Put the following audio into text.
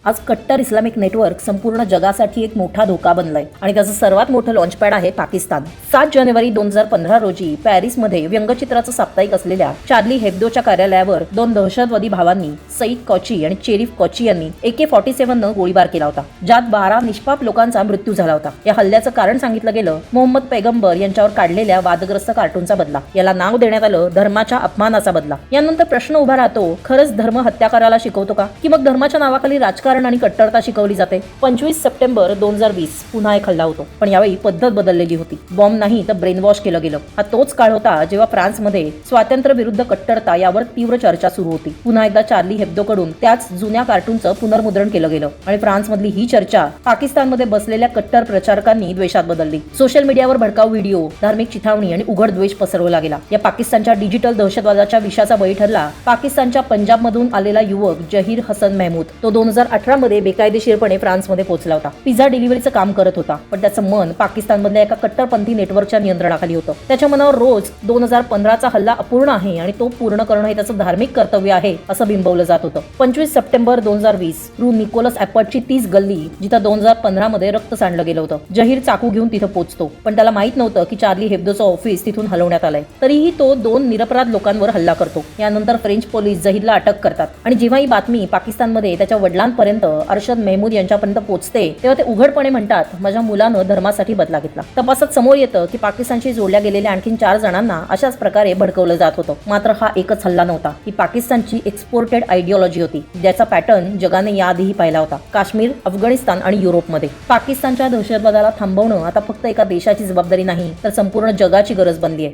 आज कट्टर Islamic network संपूर्ण जगासाठी एक मोठा धोका बनलाय आणि त्याचं सर्वात मोठं लॉन्चपॅड आहे पाकिस्तान। 7 जानेवारी 2015 रोजी पॅरिसमध्ये व्यंगचित्राचं साप्ताहिक असलेल्या चार्ली हेब्दोच्या कार्यालयावर 2 दहशतवादी भावांनी सईद कौची आणि चेरिफ कौची यांनी AK-47 न गोळीबार केला होता, ज्यात 12 निष्पाप लोकांचा मृत्यू झाला होता। या हल्ल्याचं कारण सांगितलं गेलं मोहम्मद पैगंबर यांच्यावर काढलेल्या वादग्रस्त कार्टूनचा बदला। याला नाव देण्यात आलं धर्माच्या अपमानाचा बदला। यानंतर प्रश्न उभा राहतो, खरंच धर्म हत्या करायला शिकवतो का, की मग धर्माच्या नावाखाली राजकारण आणि कट्टरता शिकवली जाते? 25 सप्टेंबर 2020 पुन्हा एक हल्ला होतो, पण यावेळी पद्धत बदललेली होती। बॉम्ब नाही तर ब्रेन वॉश केलं गेलं। हा तोच काळ होता जेव्हा फ्रान्समध्ये स्वातंत्र्य विरुद्ध कट्टरता यावर तीव्र चर्चा सुरू होती। पुन्हा एकदा चार्ली हेब्दोकडून त्याच जुन्या कार्टूनचं पुनर्मुद्रण केलं गेलं आणि फ्रान्समधली ही चर्चा पाकिस्तानमध्ये बसलेल्या कट्टर प्रचारकांनी द्वेषात बदलली। सोशल मीडियावर भडकाऊ व्हिडिओ, धार्मिक चिथावणी आणि उघड द्वेष पसरवला गेला। या पाकिस्तानच्या डिजिटल दहशतवादाच्या विषाचा बळी ठरला पाकिस्तानच्या पंजाबमधून आलेला युवक जहीर हसन महमूद। तो 2018 मध्ये बेकायदेशीरपणे फ्रान्समध्ये पोहोचला होता। पिझ्झा डिलिव्हरीचं काम करत होता, पण त्याचं मन पाकिस्तानमधल्या एका कट्टरपंथी नेटवर्कच्या नियंत्रणाखाली होतं। त्याच्या मनावर रोज 2015चा हल्ला अपूर्ण आहे आणि तो पूर्ण करणं हे त्याचं धार्मिक कर्तव्य आहे असं बिंबवलं जात होतं। 25 सप्टेंबर 2020 रू निकोलस ॲपर्टची 30 गल्ली, जिथं 2015 मध्ये रक्त सांडलं गेलं होतं। जहीर चाकू घेऊन तिथं पोहोचतो, पण त्याला माहित नव्हतं की चार्ली हेब्दोचं ऑफिस तिथून हलवण्यात आलंय। तरीही तो 2 निरपराध लोकांवर हल्ला करतो। यानंतर फ्रेंच पोलीस जहीरला अटक करतात आणि जेव्हा ही बातमी पाकिस्तानमध्ये त्याच्या वडिलांपर्यंत अरशद महमूद यांच्यापर्यंत पोहोचते, तेव्हा ते उघडपणे म्हणतात, माझ्या मुलानं धर्मासाठी बदला घेतला। तपासात समोर येतं की पाकिस्तानशी जोडल्या गेलेल्या आणखी 4 जणांना अशाच प्रकारे भडकवलं जात होतं। मात्र हा एकच हल्ला नव्हता, ही पाकिस्तानची एक्सपोर्टेड आयडिओलॉजी होती, ज्याचा पॅटर्न जगाने याआधीही पाहिला होता। काश्मीर, अफगाणिस्तान आणि युरोपमध्ये पाकिस्तानच्या दहशतवादाला थांबवणं आता फक्त एका देशाची जबाबदारी नाही, तर संपूर्ण जगाची गरज बनली आहे।